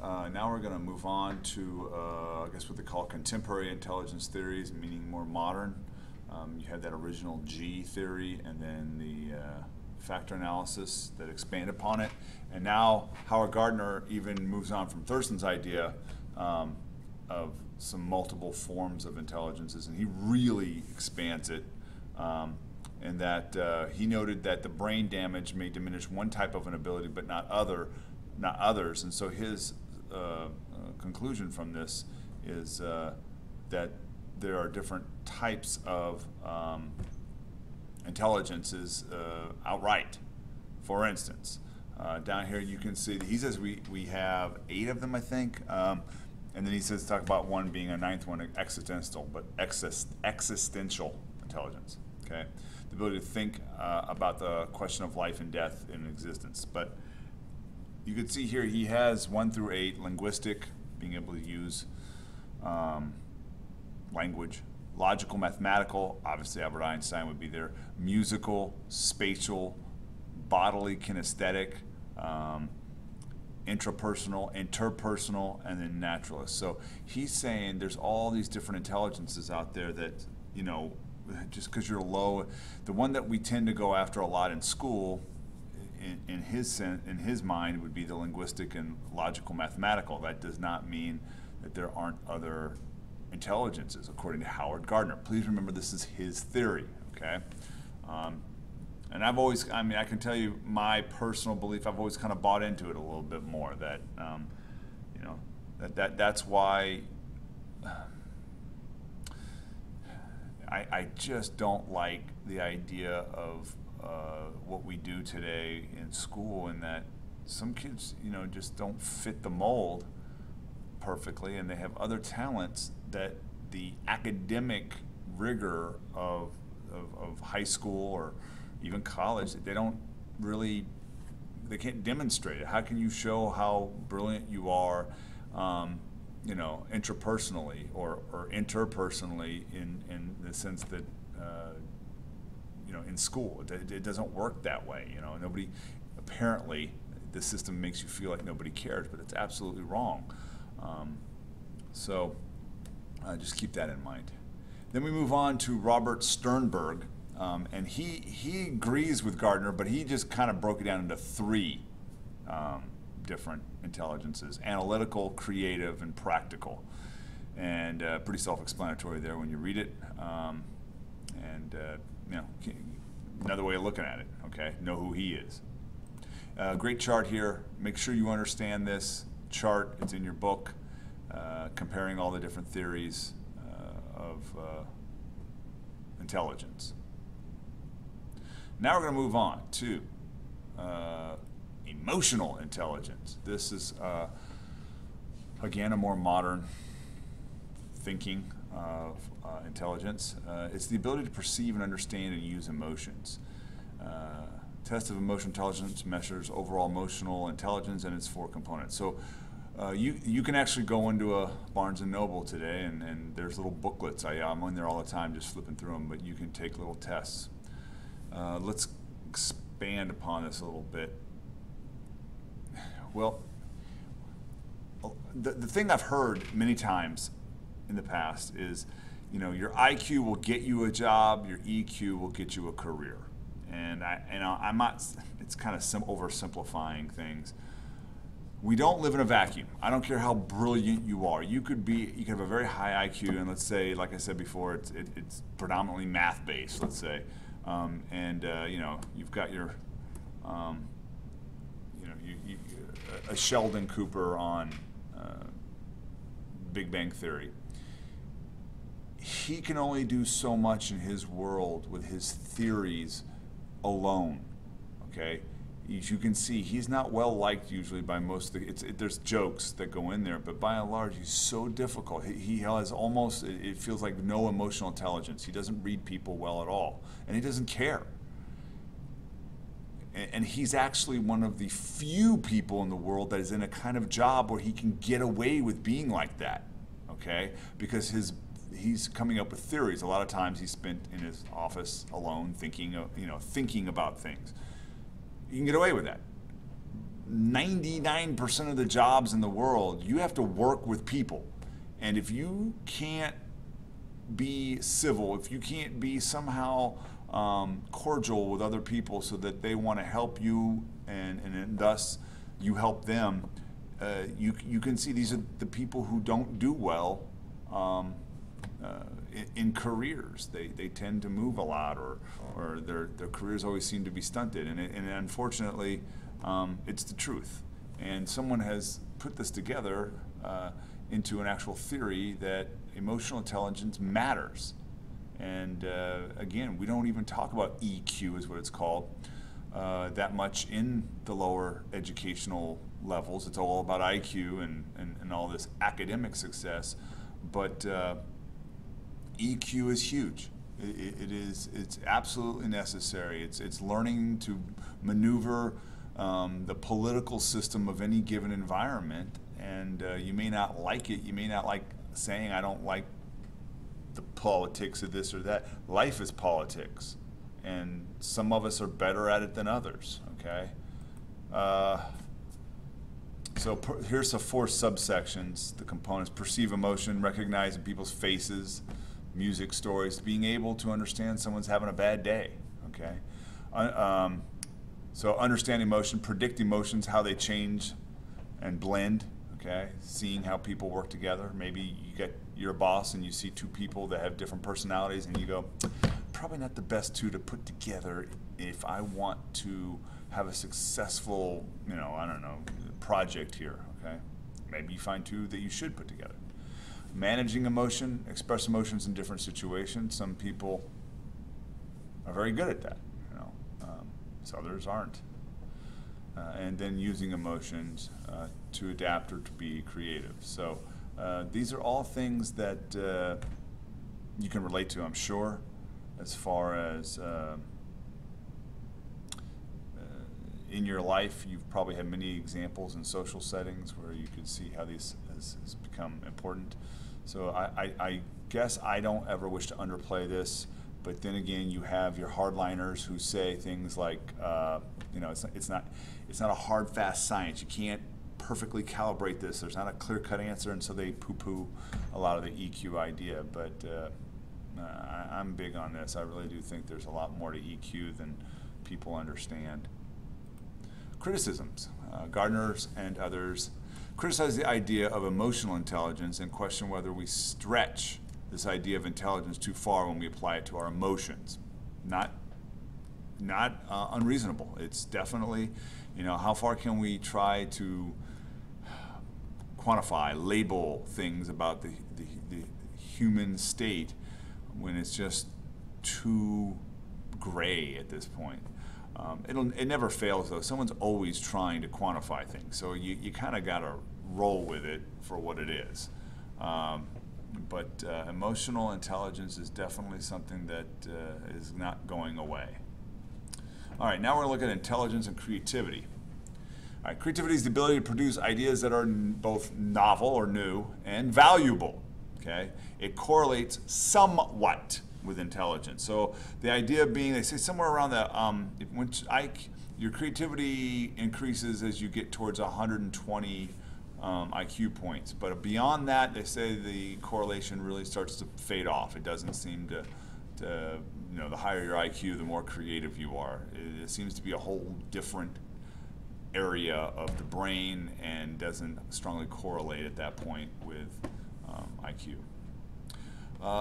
Now we're going to move on to, I guess, what they call contemporary intelligence theories, meaning more modern. You had that original G theory, and then the factor analysis that expand upon it. And now Howard Gardner even moves on from Thurston's idea of some multiple forms of intelligences, and he really expands it. And that he noted that the brain damage may diminish one type of an ability, but not others. And so his conclusion from this is that there are different types of intelligences outright. For instance, down here you can see that he says we have 8 of them, I think. And then he says talk about one being a 9th one, existential intelligence. Okay, the ability to think about the question of life and death in existence. But you can see here he has 1 through 8: linguistic, being able to use language; logical, mathematical, obviously Albert Einstein would be there; musical, spatial, bodily, kinesthetic, intrapersonal, interpersonal, and then naturalist. So he's saying there's all these different intelligences out there that, you know, just because you're low, the one that we tend to go after a lot in school, in his mind, would be the linguistic and logical, mathematical. That does not mean that there aren't other intelligences, according to Howard Gardner. Please remember, this is his theory, okay? And I've always, I mean, I can tell you my personal belief, I've always kind of bought into it a little bit more, that, you know, that's why I just don't like the idea of what we do today in school, and that some kids, you know, just don't fit the mold perfectly, and they have other talents that the academic rigor of high school or even college, they don't really, they can't demonstrate it. How can you show how brilliant you are, you know, intrapersonally or interpersonally in the sense that, you know, in school? It doesn't work that way, you know. Nobody, apparently, the system makes you feel like nobody cares, but it's absolutely wrong. So just keep that in mind. Then we move on to Robert Sternberg. And he agrees with Gardner, but he just kind of broke it down into 3 different intelligences: analytical, creative, and practical. And pretty self-explanatory there when you read it. You know, another way of looking at it, okay? Know who he is. Great chart here. Make sure you understand this chart. It's in your book, comparing all the different theories of intelligence. Now we're going to move on to emotional intelligence. This is, again, a more modern thinking of intelligence. It's the ability to perceive and understand and use emotions. Test of emotional intelligence measures overall emotional intelligence and its 4 components. So you can actually go into a Barnes & Noble today, and there's little booklets. I'm in there all the time just flipping through them, but you can take little tests. Let's expand upon this a little bit. Well, the thing I've heard many times in the past is, you know, your IQ will get you a job, your EQ will get you a career. And I'm not, it's kind of oversimplifying things. We don't live in a vacuum. I don't care how brilliant you are. You could have a very high IQ, and let's say, like I said before, it's predominantly math-based, let's say. You know, you've got your, you know, a Sheldon Cooper on Big Bang Theory. He can only do so much in his world with his theories alone, okay? As you can see, he's not well liked usually by most of the, there's jokes that go in there, but by and large, he's so difficult. He has almost, it feels like no emotional intelligence. He doesn't read people well at all, and he doesn't care. And he's actually one of the few people in the world that is in a kind of job where he can get away with being like that, okay? Because he's coming up with theories. A lot of times he's spent in his office alone thinking about things. You can get away with that. 99% of the jobs in the world, you have to work with people. And if you can't be civil, if you can't be somehow cordial with other people so that they want to help you and thus you help them, you can see these are the people who don't do well in careers. They tend to move a lot, or their careers always seem to be stunted. And unfortunately, it's the truth. And someone has put this together into an actual theory that emotional intelligence matters. And again, we don't even talk about EQ, is what it's called, that much in the lower educational levels. It's all about IQ and all this academic success. But EQ is huge. It's absolutely necessary. It's learning to maneuver the political system of any given environment. And you may not like it. You may not like saying, I don't like the politics of this or that. Life is politics. And some of us are better at it than others, okay? So here's the 4 subsections, the components: perceive emotion, recognize in people's faces, music, stories, being able to understand someone's having a bad day, okay? So understand emotion, predict emotions, how they change and blend, okay? Seeing how people work together. Maybe you're a boss and you see 2 people that have different personalities and you go, probably not the best 2 to put together if I want to have a successful, I don't know, project here, okay? Maybe you find 2 that you should put together. Managing emotion, express emotions in different situations. Some people are very good at that, so others aren't. And then using emotions to adapt or to be creative. So these are all things that you can relate to, I'm sure, as far as in your life. You've probably had many examples in social settings where you can see how these has become important. So I guess I don't ever wish to underplay this, but then again, you have your hardliners who say things like, it's not a hard, fast science. You can't perfectly calibrate this. There's not a clear-cut answer, and so they poo-poo a lot of the EQ idea. But I'm big on this. I really do think there's a lot more to EQ than people understand. Criticisms. Gardner's and others criticize the idea of emotional intelligence and question whether we stretch this idea of intelligence too far when we apply it to our emotions. Not unreasonable. It's definitely, how far can we try to quantify, label things about the human state when it's just too gray at this point. It never fails, though. Someone's always trying to quantify things, so you kind of got to roll with it for what it is. But emotional intelligence is definitely something that is not going away. All right, now we're looking at intelligence and creativity. All right, creativity is the ability to produce ideas that are both novel or new and valuable. Okay, it correlates somewhat with intelligence. So the idea being, they say somewhere around the your creativity increases as you get towards 120 IQ points, but beyond that, they say the correlation really starts to fade off. It doesn't seem to the higher your IQ, the more creative you are. It seems to be a whole different area of the brain and doesn't strongly correlate at that point with IQ.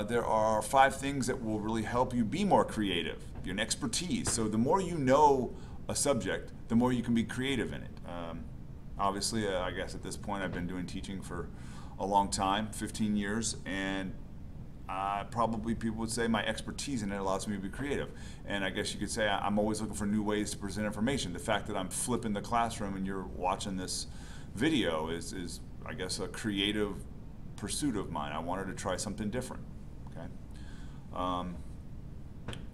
There are 5 things that will really help you be more creative. Your expertise. So the more you know a subject, the more you can be creative in it. Obviously, I guess at this point I've been doing teaching for a long time, 15 years, and probably people would say my expertise in it allows me to be creative. And I guess you could say I'm always looking for new ways to present information. The fact that I'm flipping the classroom and you're watching this video is I guess, a creative pursuit of mine. I wanted to try something different. Okay.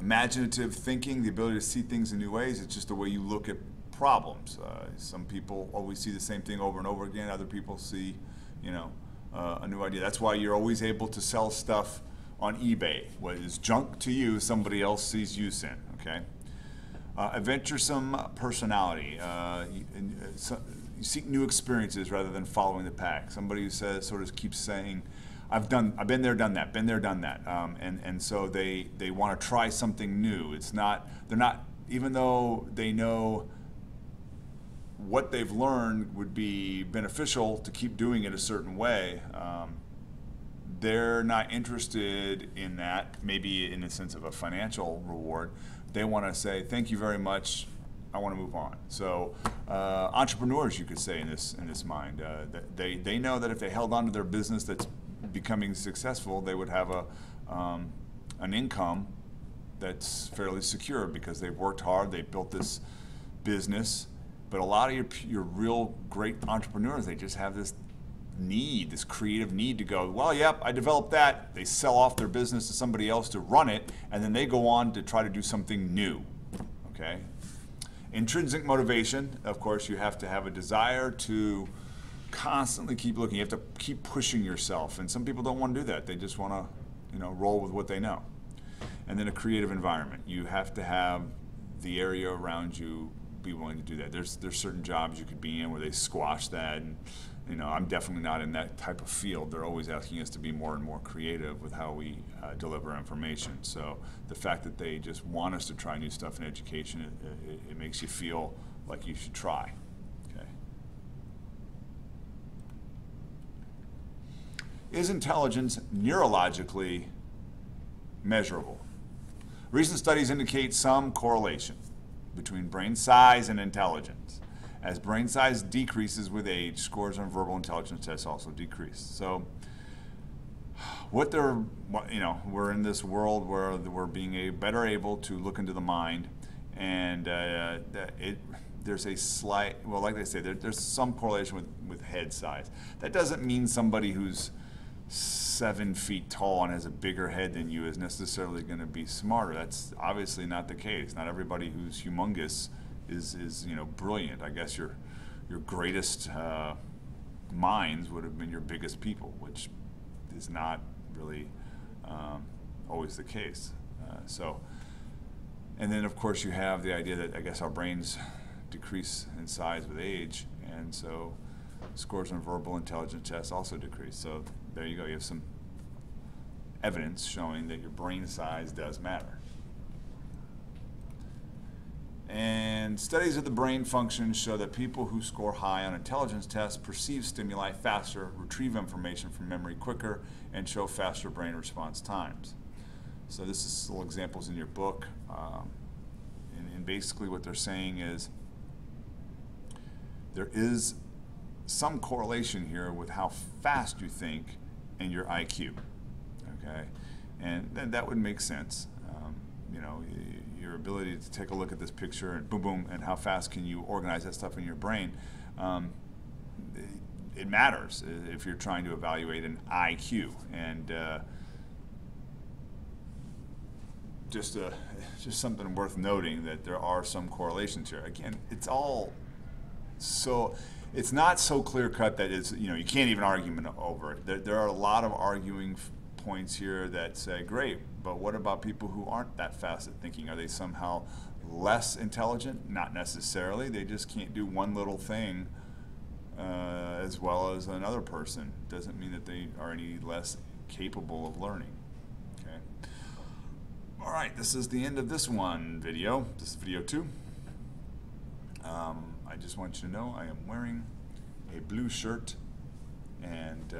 Imaginative thinking, the ability to see things in new ways. It's just the way you look at problems. Some people always see the same thing over and over again. Other people see, a new idea. That's why you're always able to sell stuff on eBay. What is junk to you, somebody else sees use in. Okay. A venturesome personality. You seek new experiences rather than following the pack. Somebody who says, sort of keeps saying, I've been there, done that, been there, done that. And so they want to try something new. They're not, even though they know what they've learned would be beneficial to keep doing it a certain way, they're not interested in that, maybe in the sense of a financial reward. They want to say, thank you very much, I want to move on. So entrepreneurs, you could say, in this mind, they know that if they held on to their business that's becoming successful, they would have an income that's fairly secure because they've worked hard, they've built this business. But a lot of your real great entrepreneurs, they just have this need, this creative need to go, well, yep, I developed that. They sell off their business to somebody else to run it, and then they go on to try to do something new, okay? Intrinsic motivation, of course, you have to have a desire to constantly keep looking. You have to keep pushing yourself, and some people don't want to do that. They just want to, roll with what they know. And then a creative environment. You have to have the area around you be willing to do that. There's certain jobs you could be in where they squash that, and I'm definitely not in that type of field. They're always asking us to be more and more creative with how we deliver information. So the fact that they just want us to try new stuff in education, it makes you feel like you should try. Okay. Is intelligence neurologically measurable? Recent studies indicate some correlation between brain size and intelligence. As brain size decreases with age, scores on verbal intelligence tests also decrease. So we're in this world where we're being better able to look into the mind, and there's a slight, well, like they say, there's some correlation with head size. That doesn't mean somebody who's 7 feet tall and has a bigger head than you is necessarily going to be smarter. That's obviously not the case. Not everybody who's humongous is brilliant. I guess your greatest minds would have been your biggest people, which is not really always the case. And then of course you have the idea that I guess our brains decrease in size with age, and so scores on verbal intelligence tests also decrease. So there you go, you have some evidence showing that your brain size does matter. And studies of the brain function show that people who score high on intelligence tests perceive stimuli faster, retrieve information from memory quicker, and show faster brain response times. So this is little examples in your book. And basically what they're saying is there is some correlation here with how fast you think and your IQ, okay? And that would make sense. Your ability to take a look at this picture and boom, boom, and how fast can you organize that stuff in your brain, it matters if you're trying to evaluate an IQ. And just something worth noting that there are some correlations here. Again, it's not so clear-cut that you can't even argue over it. There are a lot of arguing points here that say, great, but what about people who aren't that fast at thinking? Are they somehow less intelligent? Not necessarily. They just can't do one little thing as well as another person. Doesn't mean that they are any less capable of learning. Okay. All right, this is the end of this video. This is video 2. I just want you to know I am wearing a blue shirt, and